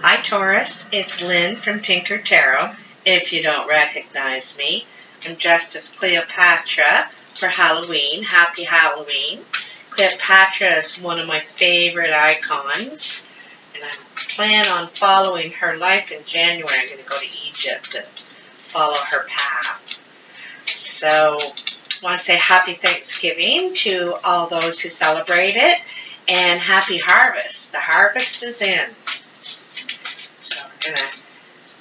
Hi Taurus, it's Lynn from Tinker Tarot. If you don't recognize me, I'm dressed as Cleopatra for Halloween. Happy Halloween. Cleopatra is one of my favorite icons, and I plan on following her life in January. I'm going to go to Egypt and follow her path. So I want to say happy Thanksgiving to all those who celebrate it, and happy harvest. The harvest is in. So we're going to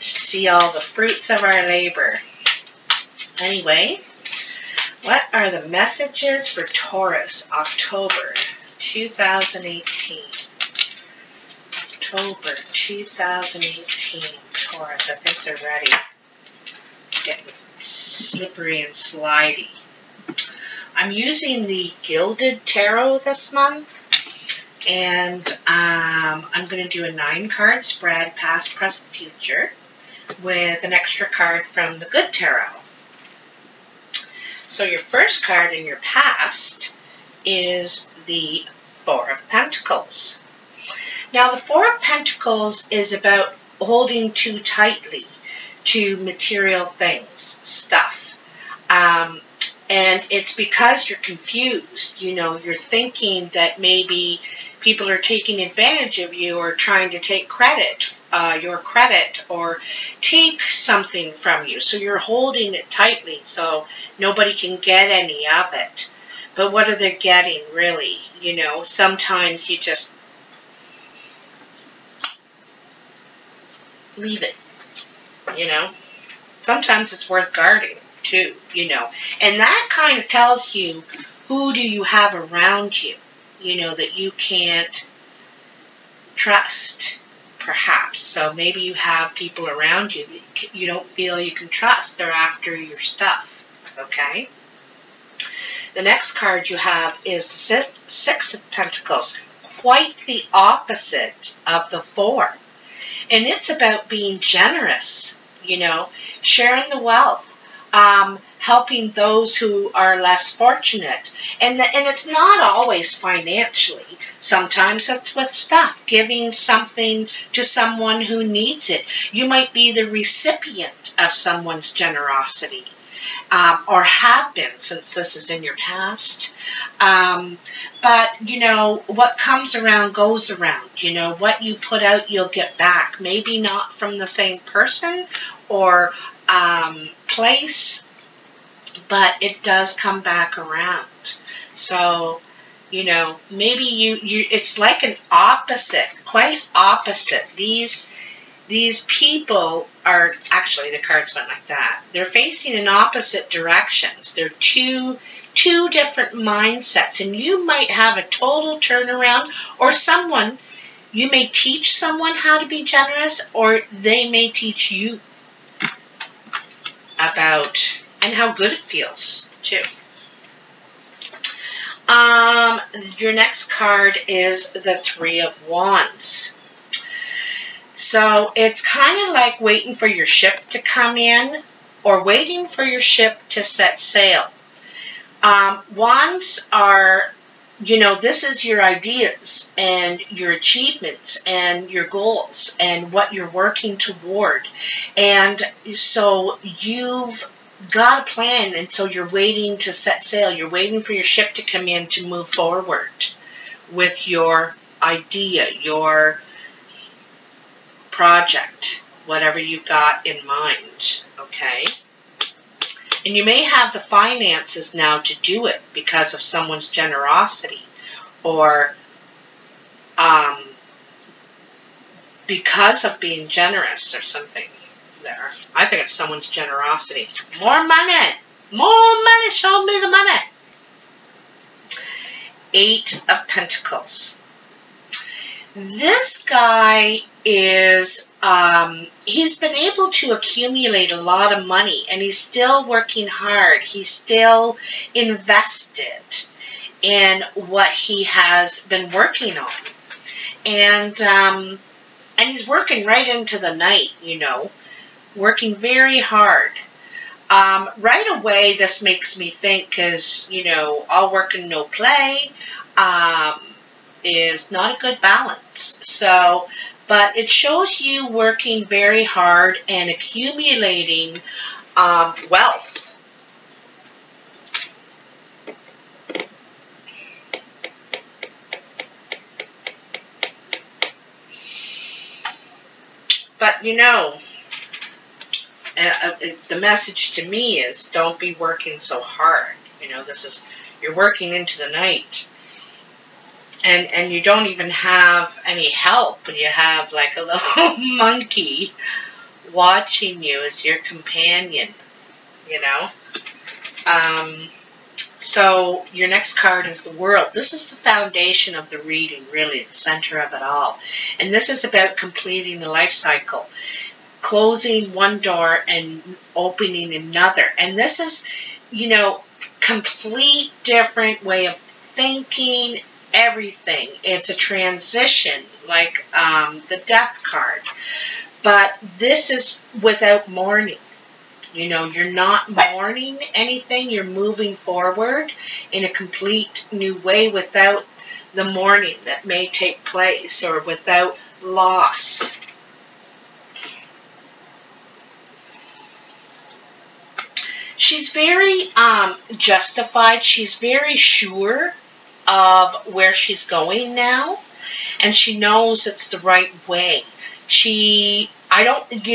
see all the fruits of our labor. Anyway, what are the messages for Taurus, October 2018? October 2018, Taurus. I think they're ready. Getting slippery and slidey. I'm using the Gilded Tarot this month, and I'm going to do a 9-card spread, past, present, future, with an extra card from the Good Tarot. So your first card in your past is the Four of Pentacles. Now the Four of Pentacles is about holding too tightly to material things, stuff. And it's because you're confused. You know, you're thinking that maybe people are taking advantage of you or trying to take credit, your credit, or take something from you. So you're holding it tightly so nobody can get any of it. But what are they getting, really? You know, sometimes you just leave it, you know. Sometimes it's worth guarding, too, you know. And that kind of tells you who do you have around you, you know, that you can't trust, perhaps. So maybe you have people around you that you don't feel you can trust. They're after your stuff, okay? The next card you have is the Six of Pentacles, quite the opposite of the Four. And it's about being generous, you know, sharing the wealth, helping those who are less fortunate. And it's not always financially. Sometimes it's with stuff, giving something to someone who needs it. You might be the recipient of someone's generosity, or have been, since this is in your past. But, you know, what comes around goes around. You know, what you put out, you'll get back. Maybe not from the same person or place, but it does come back around. So, you know, maybe it's like an opposite, quite opposite. These people are, actually the cards went like that. They're facing in opposite directions. They're two different mindsets, and you might have a total turnaround, or you may teach someone how to be generous, or they may teach you about and how good it feels too. Your next card is the Three of Wands. So it's kind of like waiting for your ship to come in, or waiting for your ship to set sail. Wands are, you know, this is your ideas and your achievements and your goals and what you're working toward. And so you've got a plan, and so you're waiting to set sail. You're waiting for your ship to come in to move forward with your idea, your project, whatever you've got in mind, okay? And you may have the finances now to do it because of someone's generosity, or because of being generous or something there. I think it's someone's generosity. More money! More money! Show me the money! 8 of Pentacles. This guy is, he's been able to accumulate a lot of money, and he's still working hard. He's still invested in what he has been working on. And he's working right into the night, you know, working very hard. Right away, this makes me think, because, you know, all work and no play, is not a good balance. So, But it shows you working very hard and accumulating wealth. But you know, the message to me is don't be working so hard. You know, you're working into the night. And you don't even have any help. You have like a little monkey watching you as your companion, you know. So your next card is the World. This is the foundation of the reading, really, the center of it all. And this is about completing the life cycle, closing one door and opening another. And this is, you know, complete different way of thinking, everything. It's a transition, like the Death card. But this is without mourning. You know, you're not mourning anything. You're moving forward in a complete new way without the mourning that may take place or without loss. She's very justified. She's very sure of where she's going now, and she knows it's the right way. You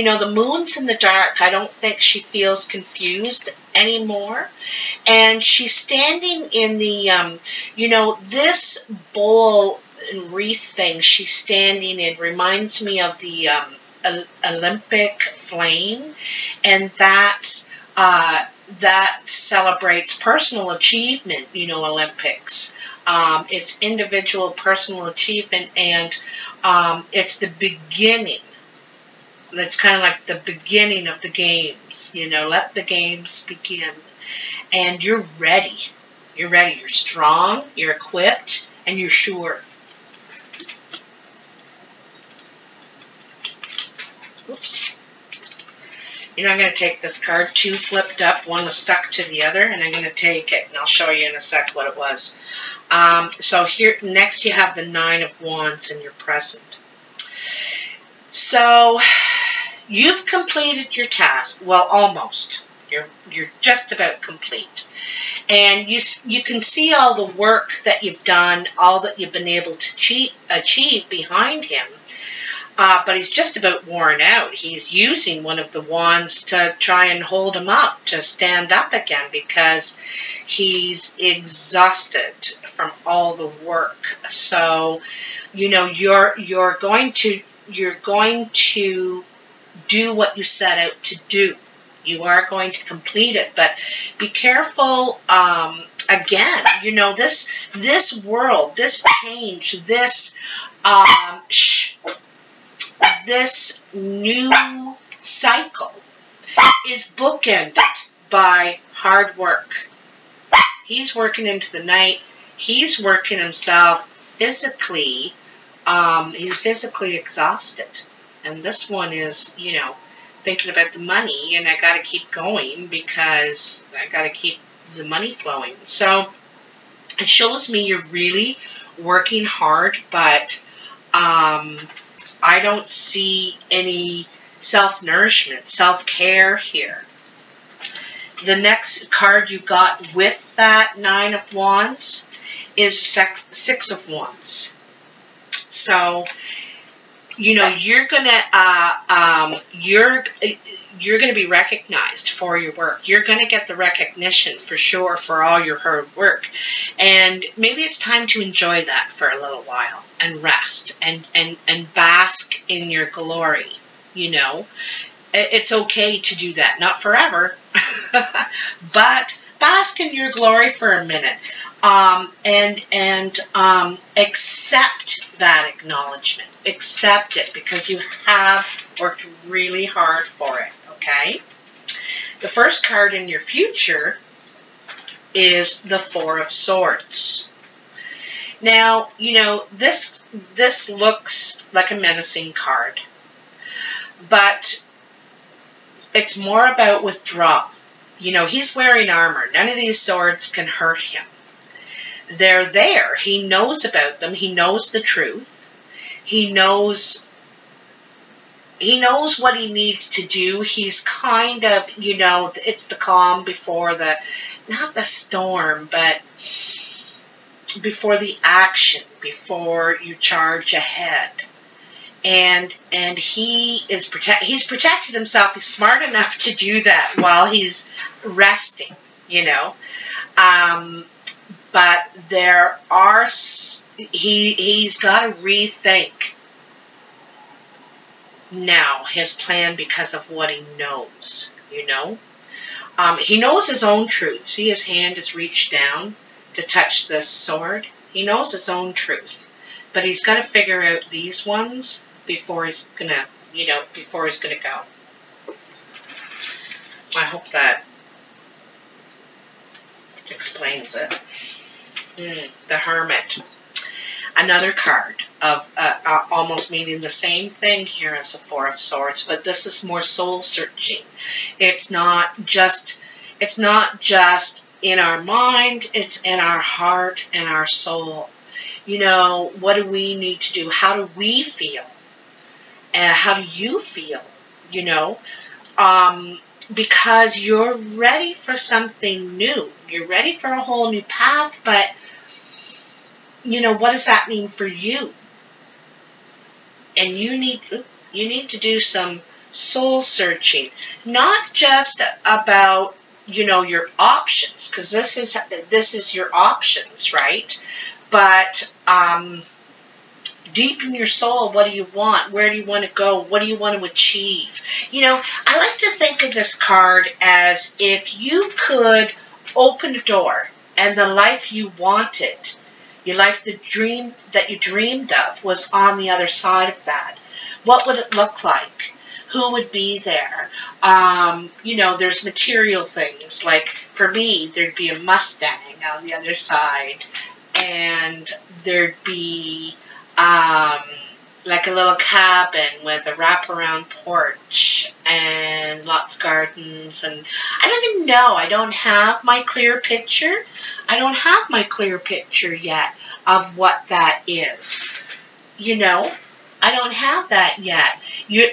know, the moon's in the dark. I don't think she feels confused anymore. And she's standing in the, you know, this bowl and wreath thing she's standing in reminds me of the Olympic flame, and that's that celebrates personal achievement, you know, Olympics. It's individual personal achievement, and it's the beginning. It's kind of like the beginning of the games, you know, let the games begin. And you're ready. You're ready. You're strong, you're equipped, and you're sure. Oops. You know, I'm going to take this card, two flipped up, one was stuck to the other, and I'm going to take it, and I'll show you in a sec what it was. So here, next you have the Nine of Wands in your present. So, you've completed your task. Well, almost. You're just about complete. And you can see all the work that you've done, all that you've been able to achieve behind him. But he's just about worn out. He's using one of the wands to try and hold him up, to stand up again, because he's exhausted from all the work. So, you know, you're going to do what you set out to do. You are going to complete it, but be careful. Again, you know, this world, this change, this new cycle is bookended by hard work. He's working into the night. He's working himself physically. He's physically exhausted. And this one is, you know, thinking about the money, and I got to keep going because I got to keep the money flowing. So it shows me you're really working hard, but I don't see any self-nourishment, self-care here. The next card you got with that Nine of Wands is Six of Wands. So, you know, you're gonna be recognized for your work. You're gonna get the recognition for sure for all your hard work, and maybe it's time to enjoy that for a little while and rest and bask in your glory. You know, it's okay to do that, not forever, but bask in your glory for a minute. And accept that acknowledgement. Accept it, because you have worked really hard for it, okay? The first card in your future is the Four of Swords. Now, you know, this looks like a menacing card, but it's more about withdrawal. You know, he's wearing armor. None of these swords can hurt him. They're there. He knows about them. He knows the truth. He knows he knows what he needs to do. He's kind of, you know, it's the calm before the, not the storm, but before the action, before you charge ahead. And he's protected himself. He's smart enough to do that while he's resting, you know. But there are, he's got to rethink now his plan because of what he knows, you know. He knows his own truth. See, his hand is reached down to touch this sword. He knows his own truth. But he's got to figure out these ones before he's going to, you know, before he's going to go. I hope that explains it. The Hermit. Another card of almost meaning the same thing here as the Four of Swords, but this is more soul searching. It's not just in our mind, it's in our heart and our soul. You know, what do we need to do? How do we feel? And how do you feel? You know, because you're ready for something new. You're ready for a whole new path, but you know, what does that mean for you? And you need to do some soul searching, not just about, you know, your options, because this is your options, right? But deep in your soul, what do you want? Where do you want to go? What do you want to achieve? You know, I like to think of this card as if you could open a door and the life you wanted, your life, the dream that you dreamed of, was on the other side of that. What would it look like? Who would be there? You know, there's material things. Like, for me, there'd be a Mustang on the other side. And there'd be like a little cabin with a wraparound porch and lots of gardens. And I don't even know. I don't have my clear picture. I don't have my clear picture yet of what that is. You know, I don't have that yet.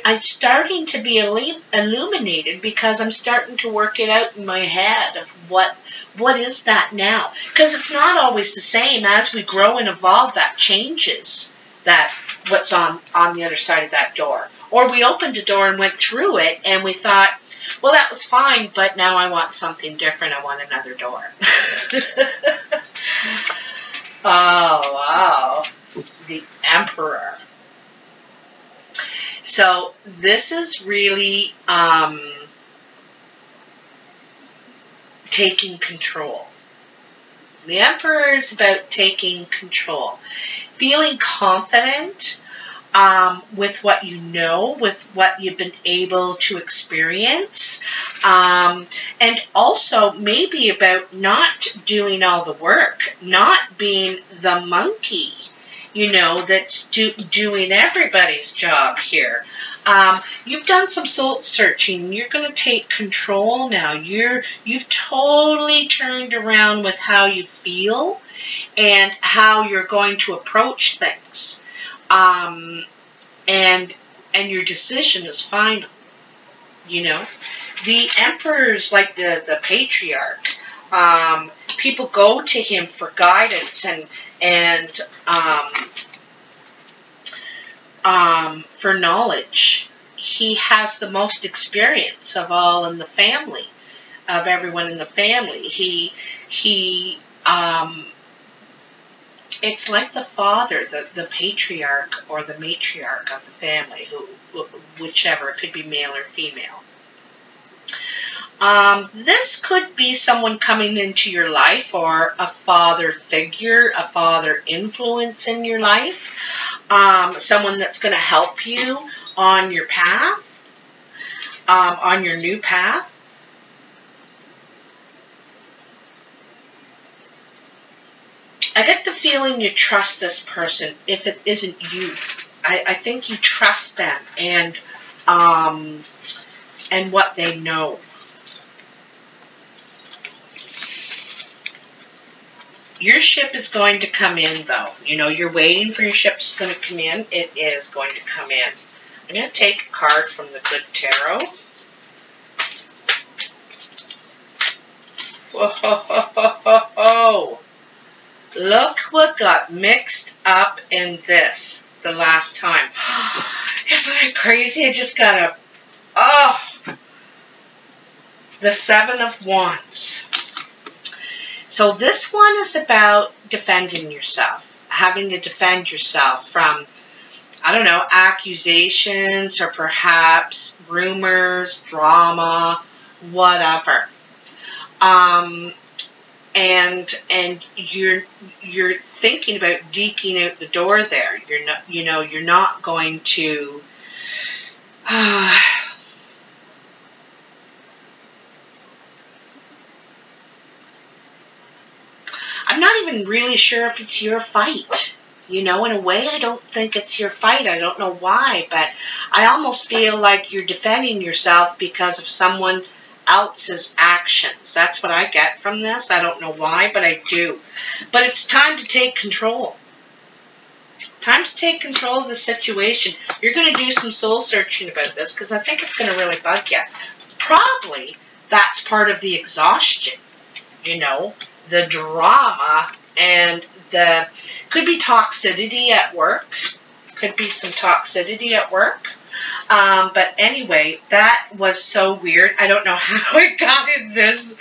I'm starting to be illuminated because I'm starting to work it out in my head of what is that now? Because it's not always the same. As we grow and evolve, that changes. That what's on the other side of that door. Or we opened a door and went through it and we thought, well, that was fine, but now I want something different. I want another door. Oh, wow. The Emperor. So this is really taking control. The Emperor is about taking control. Feeling confident with what you know, with what you've been able to experience. And also maybe about not doing all the work, not being the monkey, you know, that's doing everybody's job here. You've done some soul searching. You're going to take control now. You've totally turned around with how you feel and how you're going to approach things. And your decision is final. You know, the Emperor's like the patriarch. People go to him for guidance and for knowledge. He has the most experience of all in the family, of everyone in the family. It's like the father, the patriarch or the matriarch of the family, whichever, it could be male or female. This could be someone coming into your life, or a father figure, a father influence in your life. Someone that's going to help you on your path, on your new path. I get the feeling you trust this person if it isn't you. I think you trust them and what they know. Your ship is going to come in, though. You know, you're waiting for your ship's going to come in. It is going to come in. I'm going to take a card from the Good Tarot. Whoa, look what got mixed up in this the last time. Isn't it crazy? I just got the Seven of Wands. So this one is about defending yourself, having to defend yourself from, I don't know, accusations or perhaps rumors, drama, whatever. And you're thinking about deking out the door there. You're not, you're not going to I'm not even really sure if it's your fight. In a way, I don't think it's your fight. I don't know why, but I almost feel like you're defending yourself because of someone else's actions. That's what I get from this. I don't know why, but I do. But it's time to take control. Time to take control of the situation. You're going to do some soul searching about this because I think it's going to really bug you. Probably that's part of the exhaustion, the drama, and the could be toxicity at work. Could be some toxicity at work. But anyway, that was so weird. I don't know how it got in this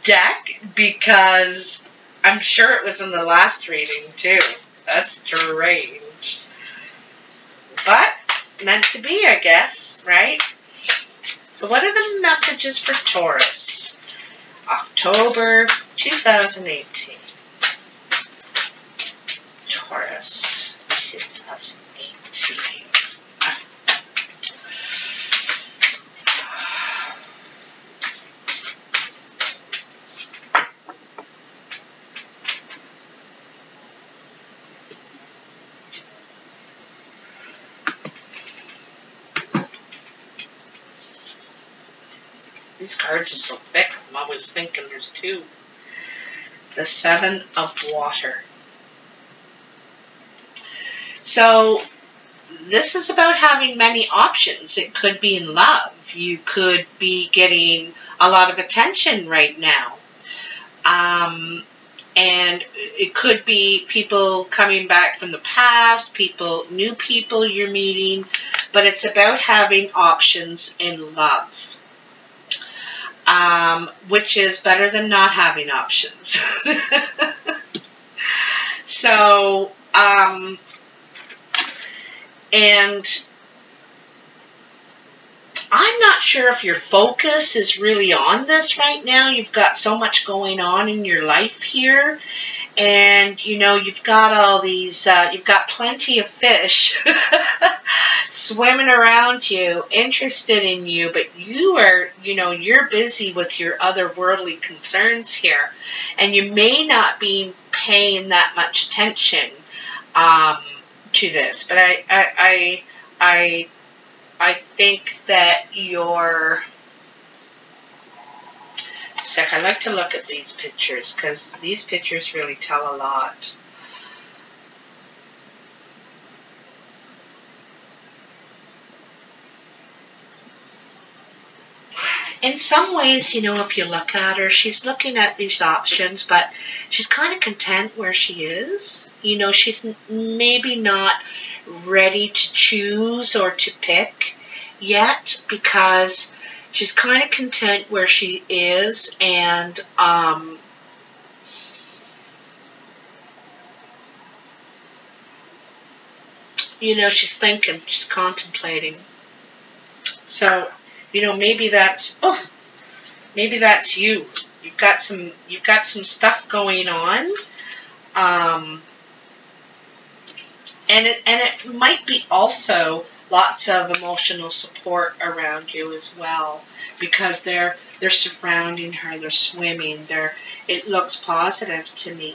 deck because I'm sure it was in the last reading too. That's strange. But meant to be, I guess, right? So what are the messages for Taurus? October 2018. Taurus 2018. These cards are so thick, I'm always thinking there's two. The Seven of Water. So, this is about having many options. It could be in love. You could be getting a lot of attention right now. And it could be people coming back from the past, new people you're meeting. But it's about having options in love. Which is better than not having options. So, and I'm not sure if your focus is really on this right now. You've got so much going on in your life here. And, you've got all these, you've got plenty of fish swimming around you, interested in you, but you are, you're busy with your other worldly concerns here. And you may not be paying that much attention to this. But I think that you're... I like to look at these pictures because these pictures really tell a lot. In some ways, if you look at her, she's looking at these options, but she's kind of content where she is. She's maybe not ready to choose or to pick yet because she's kind of content where she is, and she's thinking, she's contemplating. So, maybe that's you. You've got some stuff going on, and it might be also lots of emotional support around you as well, because they're surrounding her, they're swimming, it looks positive to me,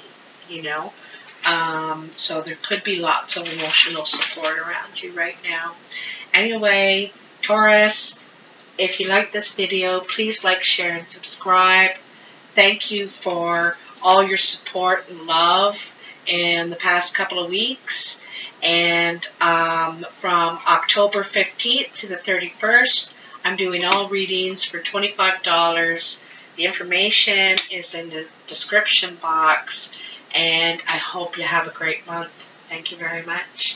so there could be lots of emotional support around you right now. Anyway, Taurus, if you like this video, please like, share, and subscribe. Thank you for all your support and love, in the past couple of weeks. And from October 15th to the 31st, I'm doing all readings for $25. The information is in the description box, and I hope you have a great month. Thank you very much.